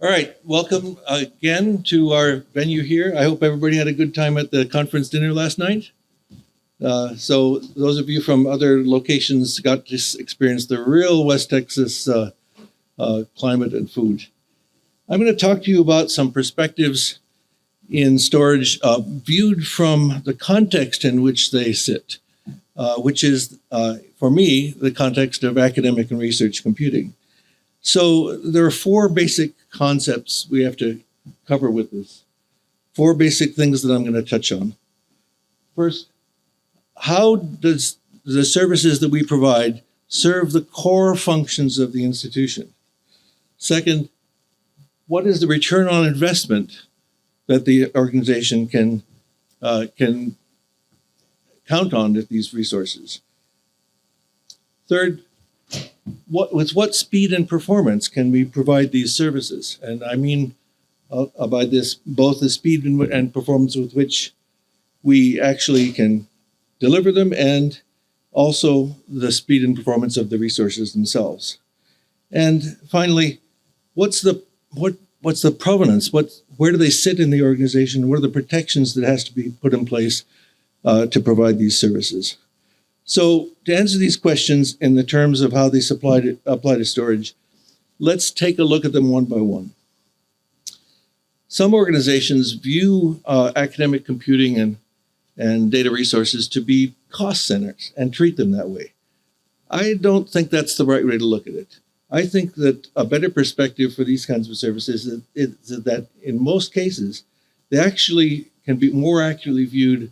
All right, welcome again to our venue here. I hope everybody had a good time at the conference dinner last night. So those of you from other locations got to experience the real West Texas climate and food. I'm going to talk to you about some perspectives in storage viewed from the context in which they sit, which is, for me, the context of academic and research computing. So there are four basic concepts we have to cover with this. Four basic things that I'm going to touch on. First, how does the services that we provide serve the core functions of the institution? Second, what is the return on investment that the organization can count on with these resources? Third, with what speed and performance can we provide these services? And I mean by this, both the speed and performance with which we actually can deliver them, and also the speed and performance of the resources themselves. And finally, what's the provenance? Where do they sit in the organization? What are the protections that has to be put in place to provide these services? So to answer these questions in the terms of how they apply to storage, let's take a look at them one by one. Some organizations view academic computing and data resources to be cost centers and treat them that way. I don't think that's the right way to look at it. I think that a better perspective for these kinds of services is that in most cases, they actually can be more accurately viewed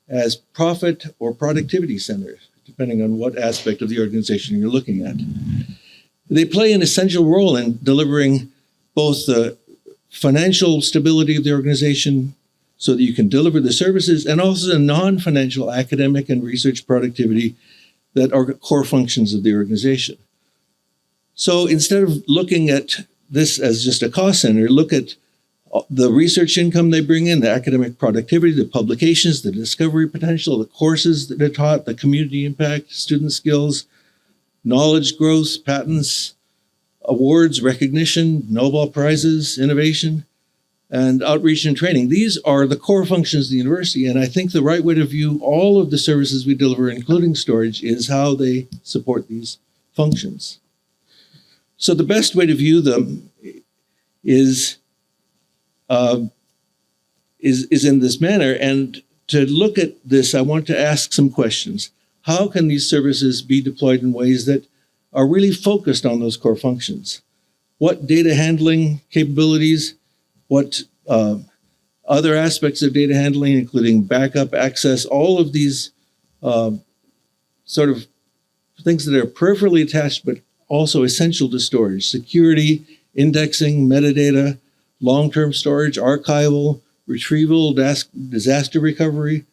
as profit or productivity centers, depending on what aspect of the organization you're looking at. They play an essential role in delivering both the financial stability of the organization so that you can deliver the services, and also the non-financial academic and research productivity that are core functions of the organization. So instead of looking at this as just a cost center, look at the research income they bring in, the academic productivity, the publications, the discovery potential, the courses that are taught, the community impact, student skills, knowledge growth, patents, awards, recognition, Nobel Prizes, innovation, and outreach and training. These are the core functions of the university, and I think the right way to view all of the services we deliver, including storage, is how they support these functions. So the best way to view them is in this manner. And to look at this, I want to ask some questions. How can these services be deployed in ways that are really focused on those core functions? What data handling capabilities, what other aspects of data handling, including backup, access, all of these sort of things that are peripherally attached but also essential to storage: security, indexing, metadata, long-term storage, archival, retrieval, disaster recovery,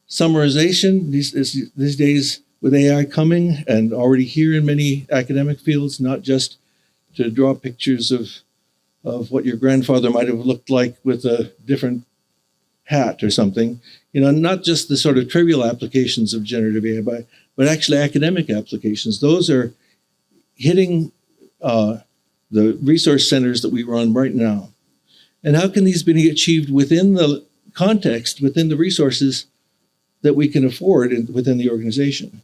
summarization. These days with AI coming and already here in many academic fields, not just to draw pictures of what your grandfather might have looked like with a different hat or something. Not just the sort of trivial applications of generative AI, but actually academic applications. Those are hitting the resource centers that we run right now. And how can these be achieved within the context, within the resources that we can afford within the organization?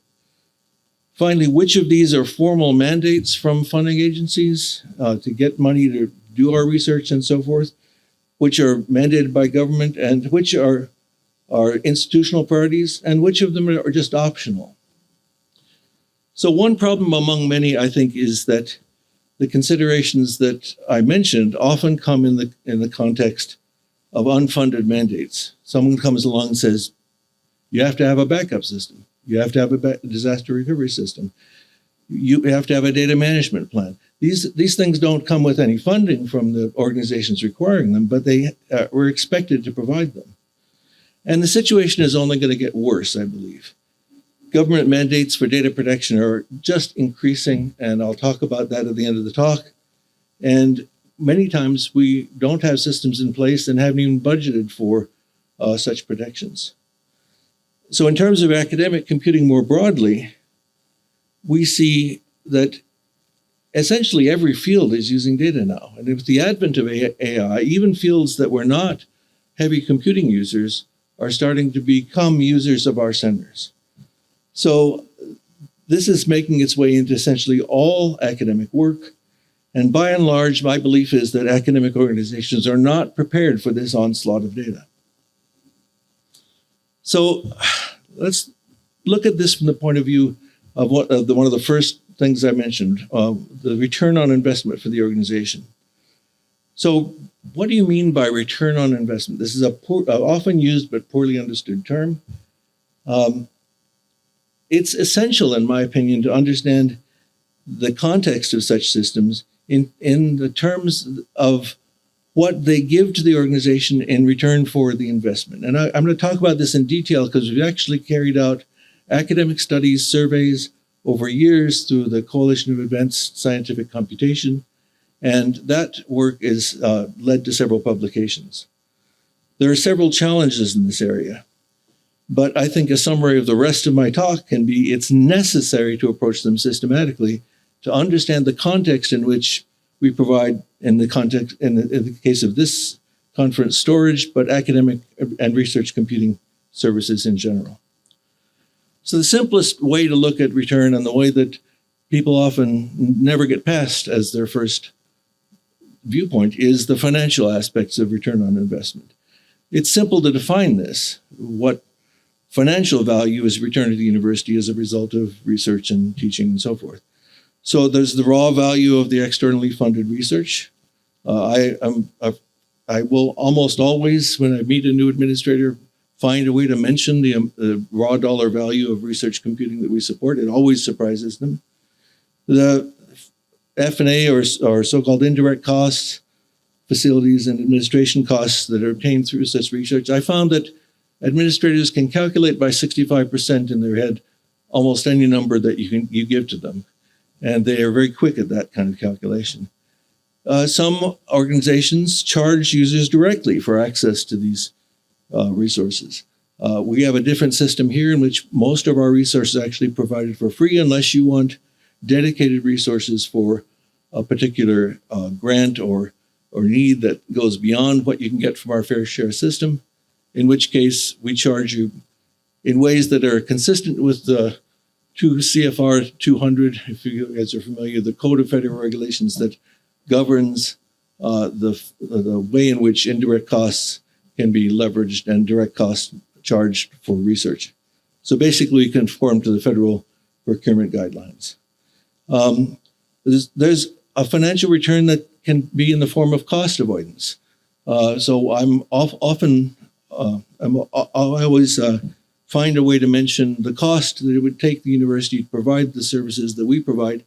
Finally, which of these are formal mandates from funding agencies to get money to do our research and so forth, which are mandated by government, and which are institutional priorities, and which of them are just optional? So one problem among many, I think, is that the considerations that I mentioned often come in the context of unfunded mandates. Someone comes along and says, you have to have a backup system. You have to have a disaster recovery system. You have to have a data management plan. These things don't come with any funding from the organizations requiring them, but they were expected to provide them. And the situation is only going to get worse, I believe. Government mandates for data protection are just increasing, and I'll talk about that at the end of the talk. And many times we don't have systems in place and haven't even budgeted for such protections. So in terms of academic computing more broadly, we see that essentially every field is using data now. And with the advent of AI, even fields that were not heavy computing users are starting to become users of our centers. So this is making its way into essentially all academic work. And by and large, my belief is that academic organizations are not prepared for this onslaught of data. So let's look at this from the point of view of one of the first things I mentioned, the return on investment for the organization. So what do you mean by return on investment? This is a often used but poorly understood term. It's essential, in my opinion, to understand the context of such systems in the terms of what they give to the organization in return for the investment. And I'm going to talk about this in detail because we've actually carried out academic studies, surveys over years through the Coalition of Advanced Scientific Computation, and that work is led to several publications. There are several challenges in this area, but I think a summary of the rest of my talk can be it's necessary to approach them systematically to understand the context in which we provide, in the case of this conference, storage, but academic and research computing services in general. So the simplest way to look at return, and the way that people often never get past as their first viewpoint, is the financial aspects of return on investment. It's simple to define this. What financial value is returned to the university as a result of research and teaching and so forth. So there's the raw value of the externally funded research. I will almost always, when I meet a new administrator, find a way to mention the raw dollar value of research computing that we support. It always surprises them. The F&A, or so-called indirect costs, facilities and administration costs that are obtained through such research, I found that administrators can calculate by 65% in their head almost any number that you give to them. And they are very quick at that kind of calculation. Some organizations charge users directly for access to these resources. We have a different system here in which most of our resources are actually provided for free unless you want dedicated resources for a particular grant or need that goes beyond what you can get from our fair share system, in which case we charge you in ways that are consistent with the 2 CFR 200, if you guys are familiar, the Code of Federal Regulations that governs the way in which indirect costs can be leveraged and direct costs charged for research. So basically conform to the federal procurement guidelines. There's a financial return that can be in the form of cost avoidance. So I always find a way to mention the cost that it would take the university to provide the services that we provide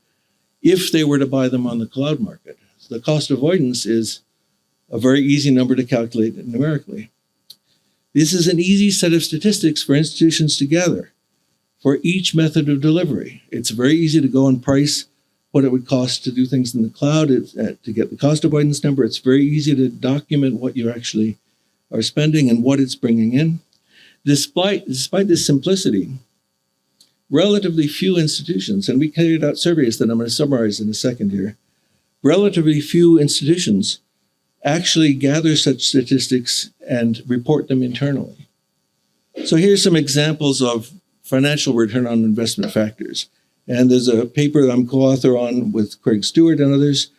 if they were to buy them on the cloud market. So the cost avoidance is a very easy number to calculate numerically. This is an easy set of statistics for institutions to gather for each method of delivery. It's very easy to go and price what it would cost to do things in the cloud to get the cost avoidance number. It's very easy to document what you actually are spending and what it's bringing in. Despite this simplicity, relatively few institutions, and we carried out surveys that I'm going to summarize in a second here, relatively few institutions actually gather such statistics and report them internally. So here's some examples of financial return on investment factors. And there's a paper that I'm co-author on with Craig Stewart and others,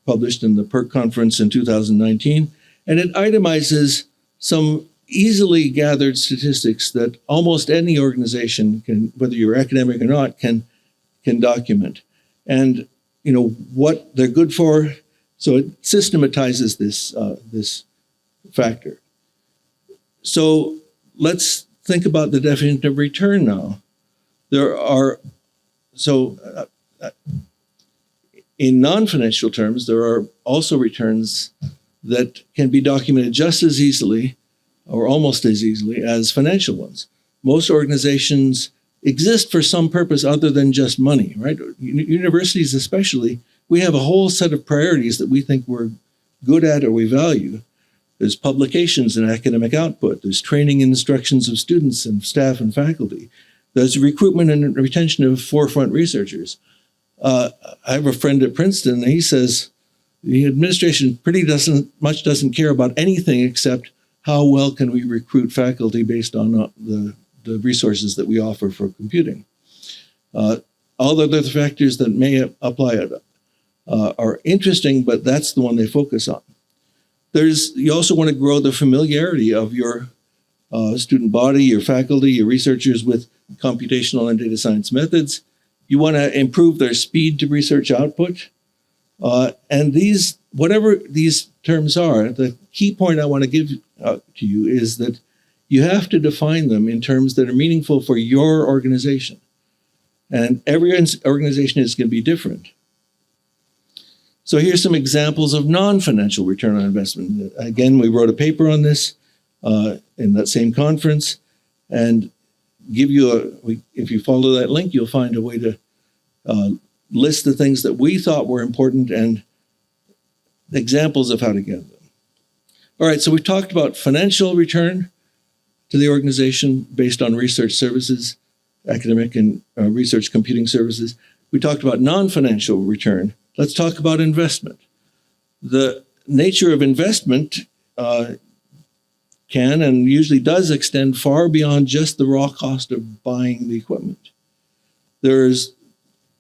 published in the PERC conference in 2019. And it itemizes some easily gathered statistics that almost any organization can, whether you're academic or not, can document. And what they're good for. So it systematizes this factor. So let's think about the definition of return now. In non-financial terms, there are also returns that can be documented just as easily, or almost as easily, as financial ones. Most organizations exist for some purpose other than just money, right? Universities especially, we have a whole set of priorities that we think we're good at or we value. There's publications and academic output. There's training and instructions of students and staff and faculty. There's recruitment and retention of forefront researchers. I have a friend at Princeton, and he says the administration doesn't care about anything except how well can we recruit faculty based on the resources that we offer for computing. All the other factors that may apply are interesting, but that's the one they focus on. You also want to grow the familiarity of your student body, your faculty, your researchers with computational and data science methods. You want to improve their speed to research output. And whatever these terms are, the key point I want to give to you is that you have to define them in terms that are meaningful for your organization. And every organization is going to be different. So here's some examples of non-financial return on investment. Again, we wrote a paper on this in that same conference, and if you follow that link, you'll find a way to list the things that we thought were important and examples of how to get them. All right, so we talked about financial return to the organization based on research services, academic and research computing services. We talked about non-financial return. Let's talk about investment. The nature of investment can and usually does extend far beyond just the raw cost of buying the equipment. There's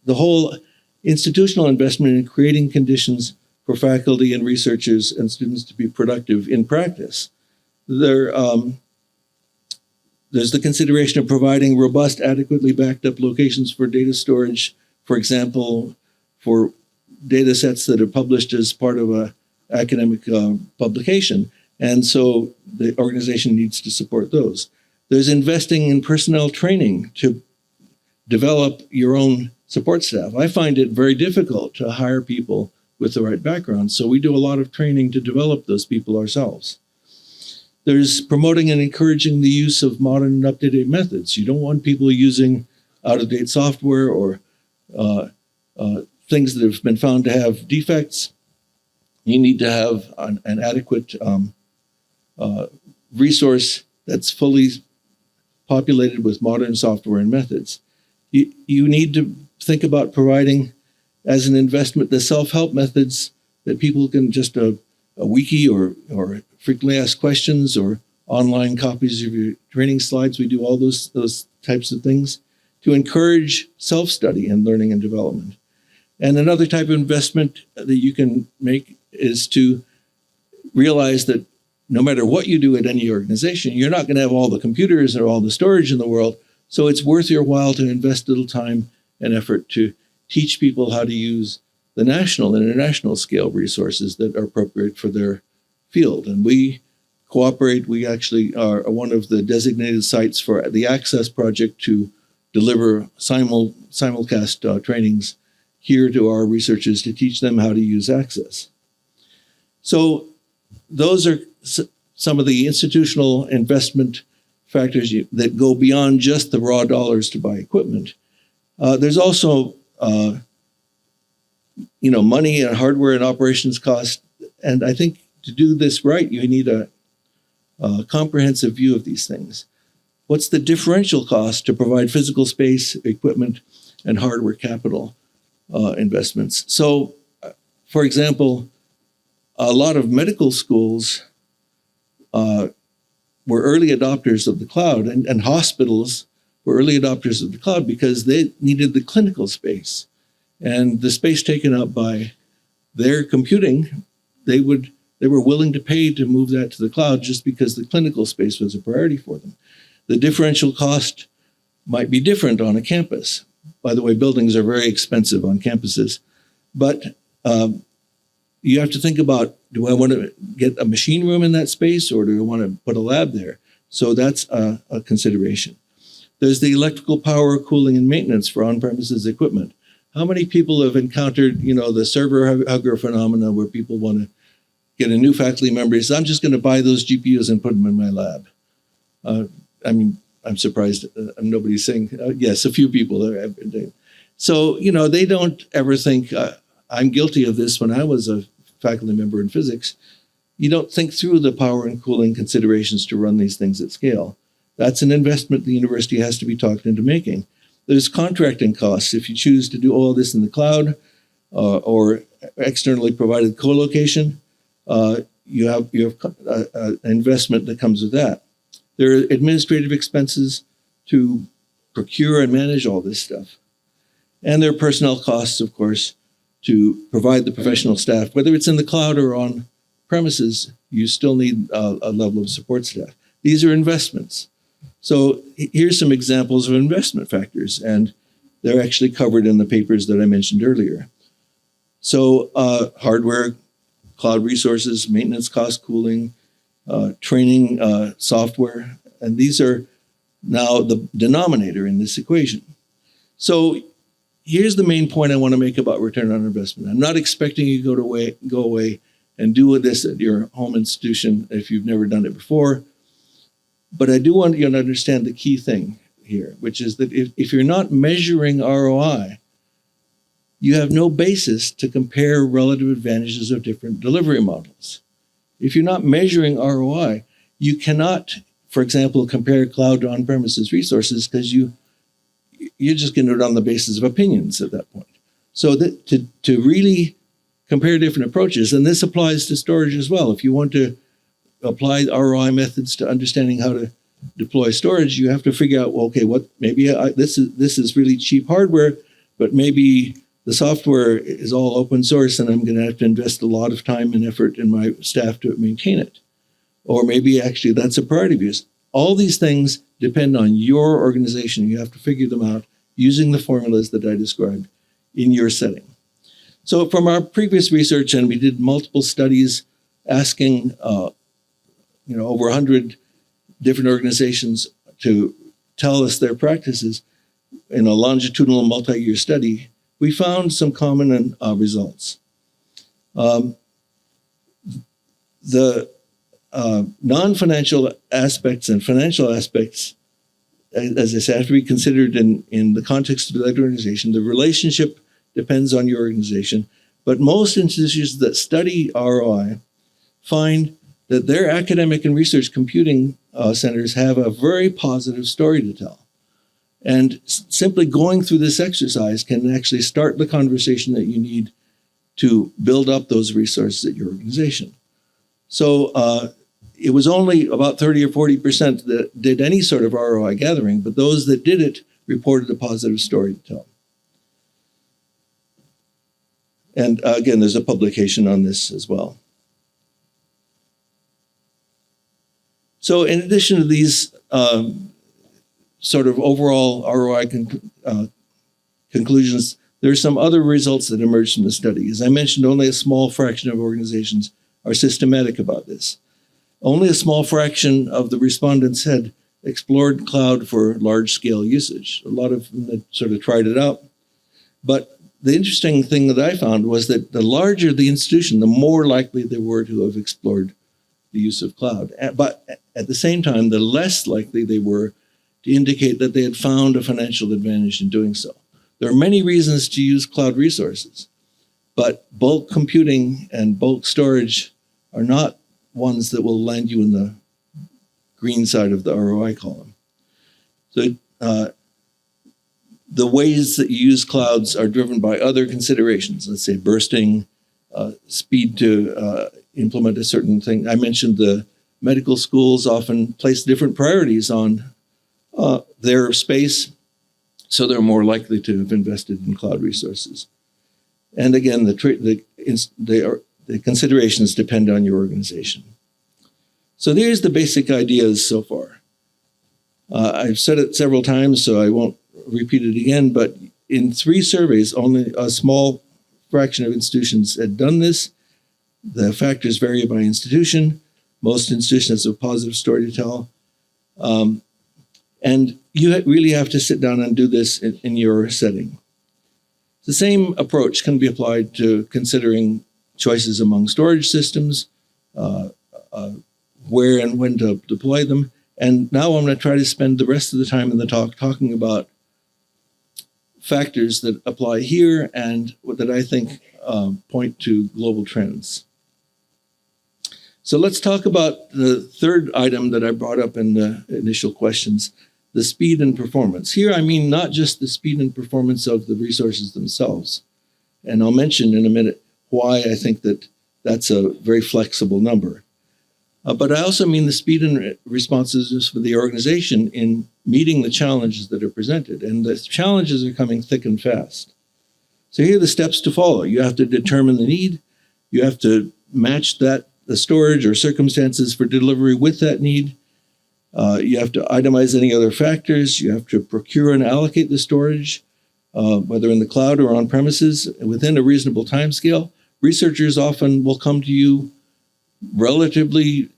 the whole institutional investment in creating conditions for faculty and researchers and students to be productive in practice. There's the consideration of providing robust, adequately backed up locations for data storage, for example, for data sets that are published as part of an academic publication. And so the organization needs to support those. There's investing in personnel training to develop your own support staff. I find it very difficult to hire people with the right background, so we do a lot of training to develop those people ourselves. There's promoting and encouraging the use of modern and up-to-date methods. You don't want people using out-of-date software or things that have been found to have defects. You need to have an adequate resource that's fully populated with modern software and methods. You need to think about providing as an investment the self-help methods that people can just a wiki or frequently asked questions or online copies of your training slides. We do all those types of things to encourage self-study and learning and development. And another type of investment that you can make is to realize that no matter what you do at any organization, you're not going to have all the computers or all the storage in the world. So it's worth your while to invest a little time and effort to teach people how to use the national and international scale resources that are appropriate for their field. And we cooperate. We actually are one of the designated sites for the Access Project to deliver simulcast trainings here to our researchers to teach them how to use Access. So those are some of the institutional investment factors that go beyond just the raw dollars to buy equipment. There's also money and hardware and operations costs. And I think to do this right, you need a comprehensive view of these things. What's the differential cost to provide physical space, equipment, and hardware capital investments? So, for example, a lot of medical schools were early adopters of the cloud, and hospitals were early adopters of the cloud because they needed the clinical space. And the space taken up by their computing, they were willing to pay to move that to the cloud just because the clinical space was a priority for them. The differential cost might be different on a campus. By the way, buildings are very expensive on campuses. But you have to think about, do I want to get a machine room in that space or do I want to put a lab there? So that's a consideration. There's the electrical power, cooling, and maintenance for on-premises equipment. How many people have encountered, the server hugger phenomena where people want to get a new faculty member and say, I'm just going to buy those GPUs and put them in my lab? I'm surprised nobody's saying, yes, a few people have been doing. So, they don't ever think, I'm guilty of this when I was a faculty member in physics. You don't think through the power and cooling considerations to run these things at scale. That's an investment the university has to be talked into making. There's contracting costs. If you choose to do all this in the cloud or externally provided co-location, you have an investment that comes with that. There are administrative expenses to procure and manage all this stuff. And there are personnel costs, of course, to provide the professional staff. Whether it's in the cloud or on premises, you still need a level of support staff. These are investments. So here's some examples of investment factors, and they're actually covered in the papers that I mentioned earlier. So hardware, cloud resources, maintenance cost, cooling, training, software, and these are now the denominator in this equation. So here's the main point I want to make about return on investment. I'm not expecting you to go away and do this at your home institution if you've never done it before. But I do want you to understand the key thing here, which is that if you're not measuring ROI, you have no basis to compare relative advantages of different delivery models. If you're not measuring ROI, you cannot, for example, compare cloud to on-premises resources because you're just going to do it on the basis of opinions at that point. So that to really compare different approaches, and this applies to storage as well. If you want to apply ROI methods to understanding how to deploy storage, you have to figure out, well, okay, this is really cheap hardware, but maybe the software is all open source and I'm going to have to invest a lot of time and effort in my staff to maintain it. Or maybe actually that's a priority views. All these things depend on your organization. You have to figure them out using the formulas that I described in your setting. So from our previous research, and we did multiple studies asking over 100 different organizations to tell us their practices in a longitudinal multi-year study, we found some common results. The non-financial aspects and financial aspects, as I said, have to be considered in the context of that organization. The relationship depends on your organization, but most institutions that study ROI find that their academic and research computing centers have a very positive story to tell. And simply going through this exercise can actually start the conversation that you need to build up those resources at your organization. So it was only about 30 or 40% that did any sort of ROI gathering, but those that did it reported a positive story to tell. And again, there's a publication on this as well. So in addition to these sort of overall ROI conclusions, there are some other results that emerged from the study. As I mentioned, only a small fraction of organizations are systematic about this. Only a small fraction of the respondents had explored cloud for large-scale usage. A lot of them had sort of tried it out. But the interesting thing that I found was that the larger the institution, the more likely they were to have explored the use of cloud. But at the same time, the less likely they were to indicate that they had found a financial advantage in doing so. There are many reasons to use cloud resources, but bulk computing and bulk storage are not ones that will land you in the green side of the ROI column. So the ways that you use clouds are driven by other considerations, let's say bursting, speed to implement a certain thing. I mentioned the medical schools often place different priorities on their space, so they're more likely to have invested in cloud resources. And again, the considerations depend on your organization. So there's the basic ideas so far. I've said it several times, so I won't repeat it again, but in 3 surveys, only a small fraction of institutions had done this. The factors vary by institution. Most institutions have a positive story to tell. And you really have to sit down and do this in your setting. The same approach can be applied to considering choices among storage systems, where and when to deploy them. And now I'm going to try to spend the rest of the time in the talk talking about factors that apply here and that I think point to global trends. So let's talk about the third item that I brought up in the initial questions, the speed and performance. Here, I mean not just the speed and performance of the resources themselves. And I'll mention in a minute why I think that that's a very flexible number. But I also mean the speed and responsiveness for the organization in meeting the challenges that are presented. And the challenges are coming thick and fast. So here are the steps to follow. You have to determine the need. You have to match the storage or circumstances for delivery with that need. You have to itemize any other factors. You have to procure and allocate the storage, whether in the cloud or on premises, within a reasonable timescale. Researchers often will come to you with relatively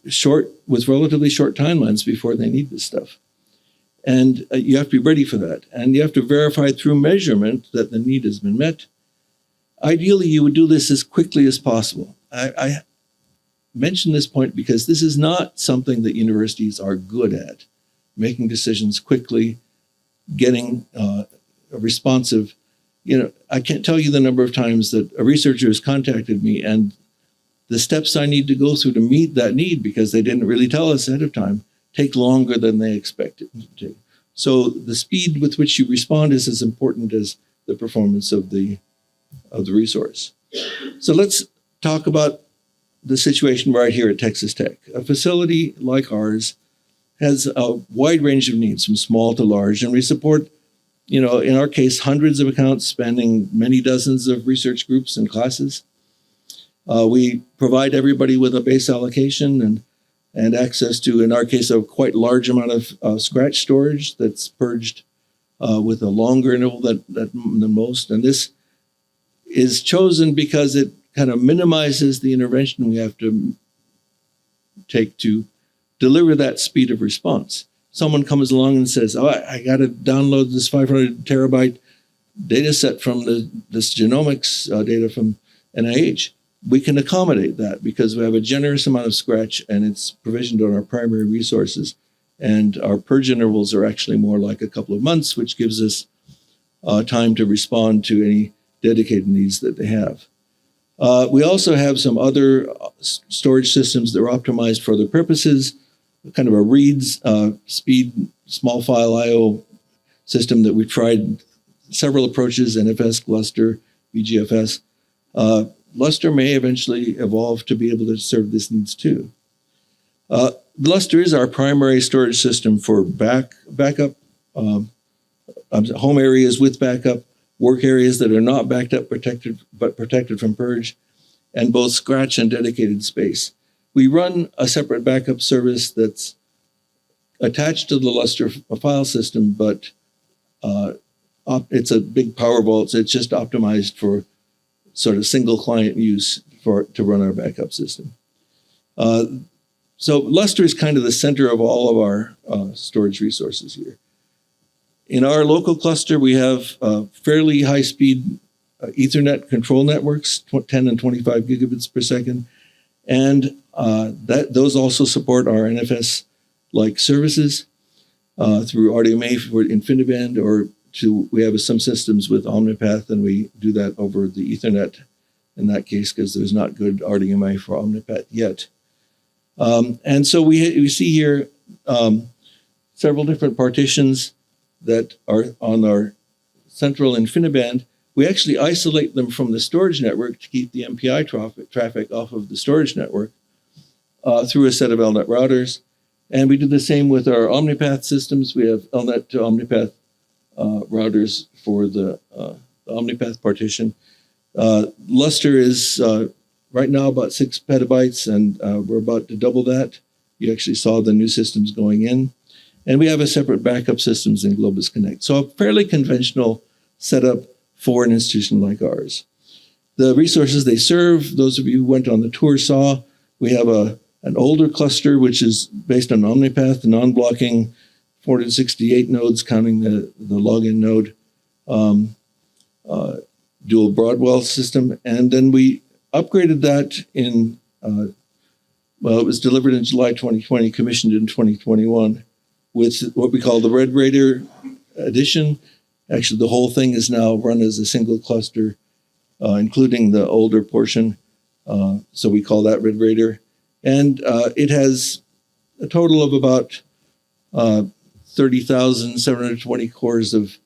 short timelines before they need this stuff. And you have to be ready for that. And you have to verify through measurement that the need has been met. Ideally, you would do this as quickly as possible. I mention this point because this is not something that universities are good at, making decisions quickly, getting responsive. I can't tell you the number of times that a researcher has contacted me and the steps I need to go through to meet that need, because they didn't really tell us ahead of time, take longer than they expected to take. So the speed with which you respond is as important as the performance of the resource. So let's talk about the situation right here at Texas Tech. A facility like ours has a wide range of needs, from small to large, and we support, in our case, hundreds of accounts spanning many dozens of research groups and classes. We provide everybody with a base allocation and access to, in our case, a quite large amount of scratch storage that's purged with a longer interval than most. And this is chosen because it kind of minimizes the intervention we have to take to deliver that speed of response. Someone comes along and says, I got to download this 500 terabyte data set from this genomics data from NIH. We can accommodate that because we have a generous amount of scratch and it's provisioned on our primary resources. And our purge intervals are actually more like a couple of months, which gives us time to respond to any dedicated needs that they have. We also have some other storage systems that are optimized for other purposes, kind of a read speed small file I/O system that we've tried several approaches, NFS, Gluster, BGFS. Gluster may eventually evolve to be able to serve this needs too. Gluster is our primary storage system for backup, home areas with backup, work areas that are not backed up, protected from purge, and both scratch and dedicated space. We run a separate backup service that's attached to the Gluster file system, but it's a big power vault, so it's just optimized for sort of single client use to run our backup system. So Gluster is kind of the center of all of our storage resources here. In our local cluster, we have fairly high-speed Ethernet control networks, 10 and 25 gigabits per second, and those also support our NFS-like services through RDMA for InfiniBand, or we have some systems with Omnipath, and we do that over the Ethernet in that case because there's not good RDMA for Omnipath yet. And so we see here several different partitions that are on our central InfiniBand. We actually isolate them from the storage network to keep the MPI traffic off of the storage network through a set of LNet routers. And we do the same with our Omnipath systems. We have LNet to Omnipath routers for the Omnipath partition. Gluster is right now about 6 petabytes, and we're about to double that. You actually saw the new systems going in. And we have a separate backup systems in Globus Connect. So a fairly conventional setup for an institution like ours. The resources they serve, those of you who went on the tour saw, we have an older cluster, which is based on Omnipath, non-blocking 468 nodes, counting the login node, dual Broadwell system. And then we upgraded that in, it was delivered in July 2020, commissioned in 2021 with what we call the Red Raider edition. Actually, the whole thing is now run as a single cluster, including the older portion. So we call that Red Raider. And it has a total of about 30,720 cores of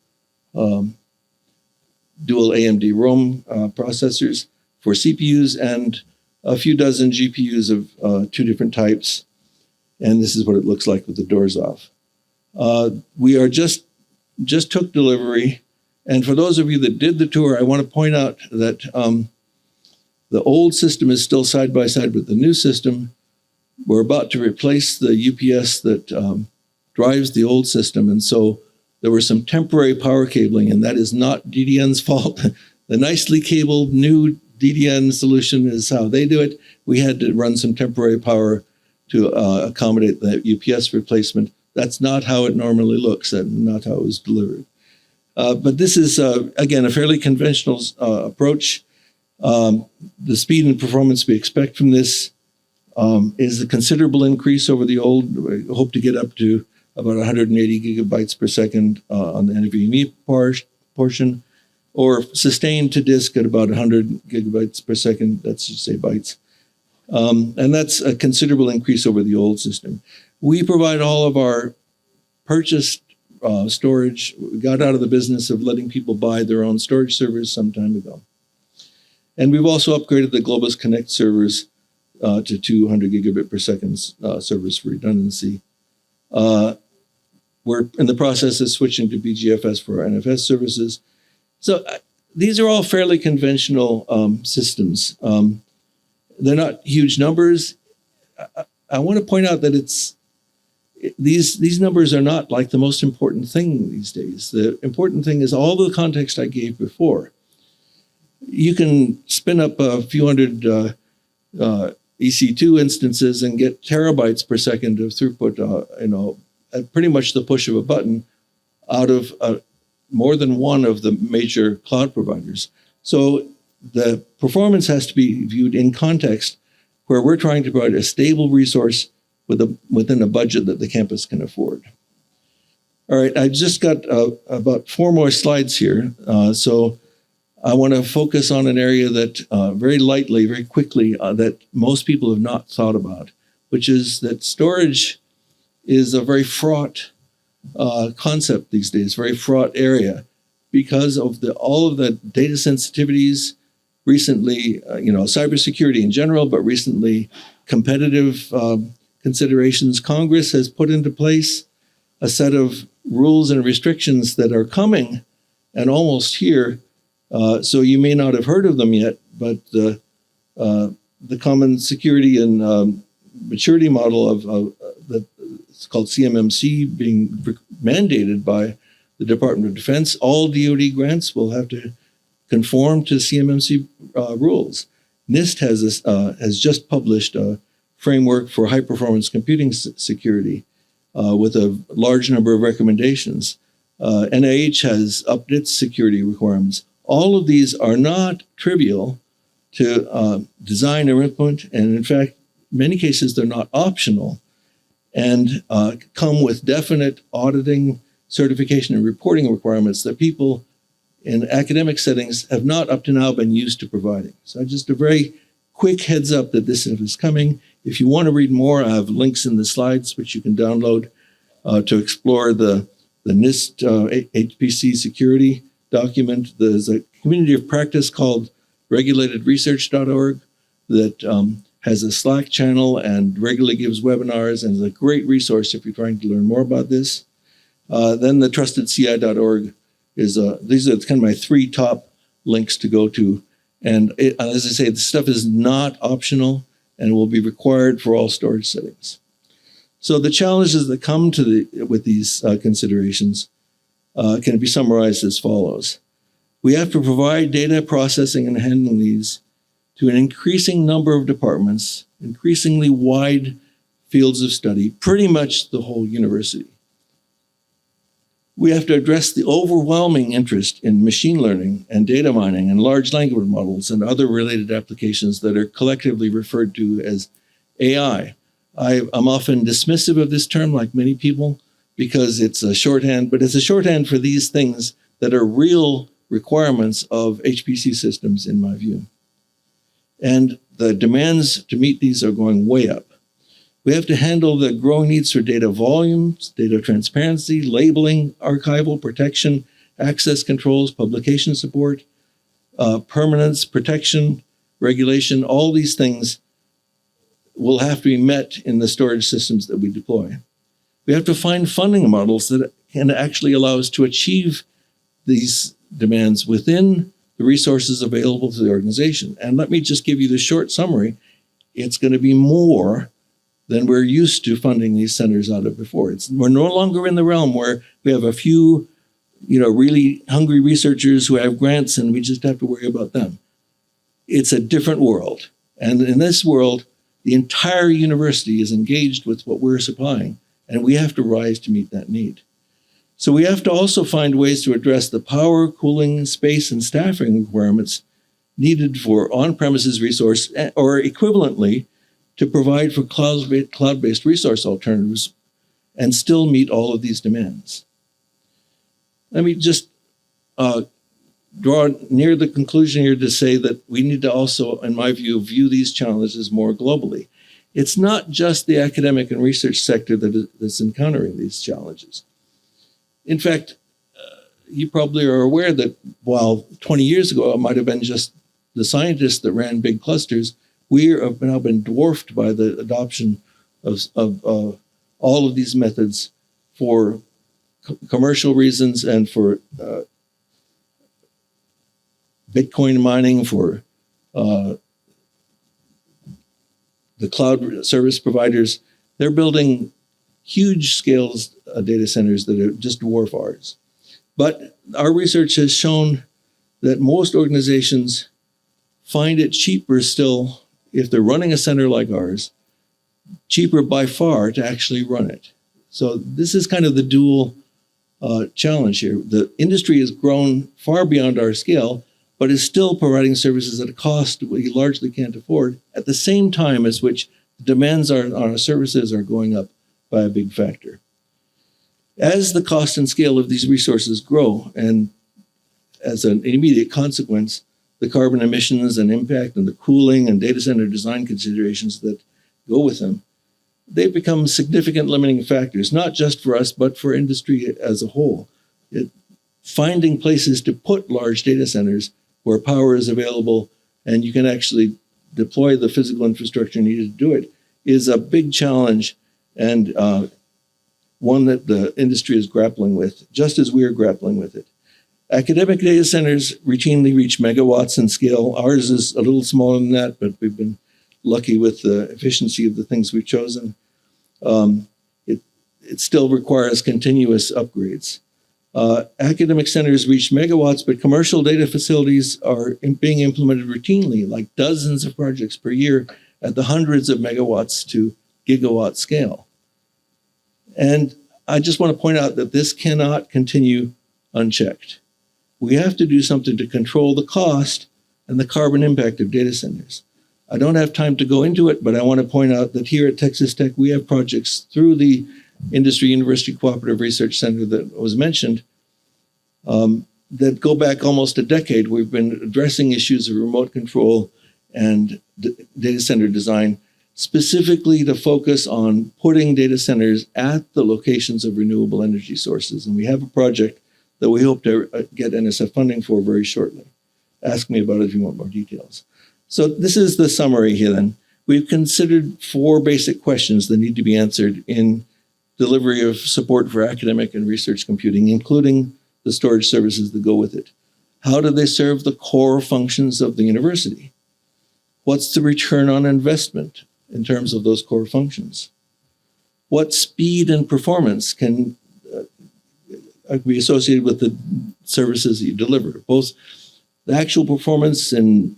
dual AMD Rome processors for CPUs and a few dozen GPUs of two different types. And this is what it looks like with the doors off. We are just took delivery. And for those of you that did the tour, I want to point out that the old system is still side by side with the new system. We're about to replace the UPS that drives the old system. And so there was some temporary power cabling, and that is not DDN's fault. The nicely cabled new DDN solution is how they do it. We had to run some temporary power to accommodate the UPS replacement. That's not how it normally looks and not how it was delivered. But this is, again, a fairly conventional approach. The speed and performance we expect from this is a considerable increase over the old. We hope to get up to about 180 gigabytes per second on the NVMe portion, or sustained to disk at about 100 gigabytes per second. That's to say bytes. And that's a considerable increase over the old system. We provide all of our purchased storage. We got out of the business of letting people buy their own storage servers some time ago. And we've also upgraded the Globus Connect servers to 200 gigabit per second servers for redundancy. We're in the process of switching to BGFS for our NFS services. So these are all fairly conventional systems. They're not huge numbers. I want to point out that these numbers are not like the most important thing these days. The important thing is all the context I gave before. You can spin up a few hundred EC2 instances and get terabytes per second of throughput, at pretty much the push of a button out of more than one of the major cloud providers. So the performance has to be viewed in context, where we're trying to provide a stable resource within a budget that the campus can afford. All right, I just got about 4 more slides here. So I want to focus on an area that very lightly, very quickly, that most people have not thought about, which is that storage is a very fraught concept these days, very fraught area, because of all of the data sensitivities recently, cybersecurity in general, but recently competitive considerations. Congress has put into place a set of rules and restrictions that are coming and almost here. So you may not have heard of them yet, but the Common Security and Maturity Model of it's called CMMC being mandated by the Department of Defense. All DoD grants will have to conform to CMMC rules. NIST has just published a framework for high-performance computing security with a large number of recommendations. NIH has upped its security requirements. All of these are not trivial to design or implement, and in fact, in many cases, they're not optional, and come with definite auditing, certification, and reporting requirements that people in academic settings have not up to now been used to providing. So just a very quick heads up that this is coming. If you want to read more, I have links in the slides which you can download to explore the NIST HPC security document. There's a community of practice called regulatedresearch.org that has a Slack channel and regularly gives webinars and is a great resource if you're trying to learn more about this. Then the trustedci.org is, these are kind of my 3 top links to go to. And as I say, this stuff is not optional and will be required for all storage settings. So the challenges that come with these considerations can be summarized as follows. We have to provide data processing and handling these to an increasing number of departments, increasingly wide fields of study, pretty much the whole university. We have to address the overwhelming interest in machine learning and data mining and large language models and other related applications that are collectively referred to as AI. I'm often dismissive of this term, like many people, because it's a shorthand, but it's a shorthand for these things that are real requirements of HPC systems, in my view. And the demands to meet these are going way up. We have to handle the growing needs for data volumes, data transparency, labeling, archival, protection, access controls, publication support, permanence, protection, regulation. All these things will have to be met in the storage systems that we deploy. We have to find funding models that can actually allow us to achieve these demands within the resources available to the organization. And let me just give you the short summary. It's going to be more than we're used to funding these centers out of before. We're no longer in the realm where we have a few, really hungry researchers who have grants and we just have to worry about them. It's a different world. And in this world, the entire university is engaged with what we're supplying, and we have to rise to meet that need. So we have to also find ways to address the power, cooling, space, and staffing requirements needed for on-premises resource, or equivalently, to provide for cloud-based resource alternatives and still meet all of these demands. Let me just draw near the conclusion here to say that we need to also, in my view these challenges more globally. It's not just the academic and research sector that's encountering these challenges. In fact, you probably are aware that while 20 years ago it might have been just the scientists that ran big clusters, we have now been dwarfed by the adoption of all of these methods for commercial reasons and for Bitcoin mining, for the cloud service providers. They're building huge scales data centers that are just dwarf ours. But our research has shown that most organizations find it cheaper still, if they're running a center like ours, cheaper by far to actually run it. So this is kind of the dual challenge here. The industry has grown far beyond our scale, but is still providing services at a cost we largely can't afford, at the same time as which the demands on our services are going up by a big factor. As the cost and scale of these resources grow, and as an immediate consequence, the carbon emissions and impact and the cooling and data center design considerations that go with them, they've become significant limiting factors, not just for us, but for industry as a whole. Finding places to put large data centers where power is available and you can actually deploy the physical infrastructure needed to do it is a big challenge, and one that the industry is grappling with, just as we're grappling with it. Academic data centers routinely reach megawatts in scale. Ours is a little smaller than that, but we've been lucky with the efficiency of the things we've chosen. It still requires continuous upgrades. Academic centers reach megawatts, but commercial data facilities are being implemented routinely, like dozens of projects per year at the hundreds of megawatts to gigawatt scale. And I just want to point out that this cannot continue unchecked. We have to do something to control the cost and the carbon impact of data centers. I don't have time to go into it, but I want to point out that here at Texas Tech, we have projects through the Industry University Cooperative Research Center that was mentioned that go back almost a decade. We've been addressing issues of remote control and data center design, specifically to focus on putting data centers at the locations of renewable energy sources. And we have a project that we hope to get NSF funding for very shortly. Ask me about it if you want more details. So this is the summary here then. We've considered 4 basic questions that need to be answered in delivery of support for academic and research computing, including the storage services that go with it. How do they serve the core functions of the university? What's the return on investment in terms of those core functions? What speed and performance can be associated with the services that you deliver? Both the actual performance in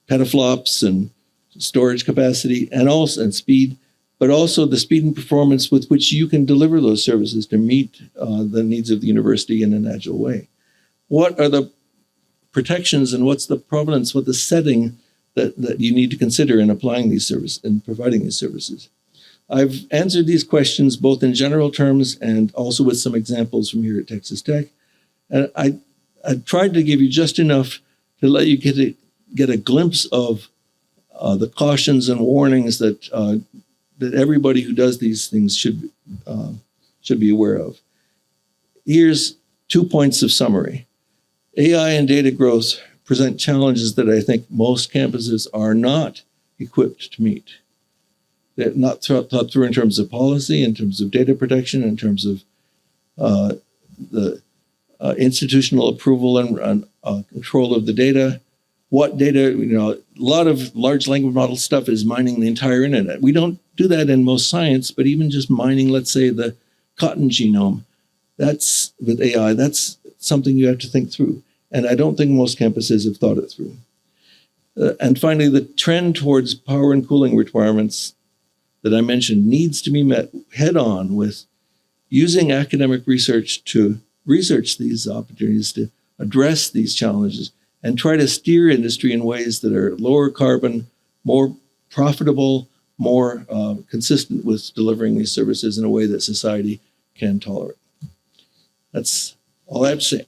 petaflops and storage capacity and speed, but also the speed and performance with which you can deliver those services to meet the needs of the university in an agile way. What are the protections and what's the provenance, what the setting that you need to consider in applying these services and providing these services? I've answered these questions both in general terms and also with some examples from here at Texas Tech. And I tried to give you just enough to let you get a glimpse of the cautions and warnings that that everybody who does these things should be aware of. Here's 2 points of summary. AI and data growth present challenges that I think most campuses are not equipped to meet. They're not thought through in terms of policy, in terms of data protection, in terms of the institutional approval and control of the data. What data, a lot of large language model stuff is mining the entire internet. We don't do that in most science, but even just mining, let's say, the cotton genome, that's with AI, that's something you have to think through. And I don't think most campuses have thought it through. And finally, the trend towards power and cooling requirements that I mentioned needs to be met head on with using academic research to research these opportunities, to address these challenges, and try to steer industry in ways that are lower carbon, more profitable, more consistent with delivering these services in a way that society can tolerate. That's all I have to say.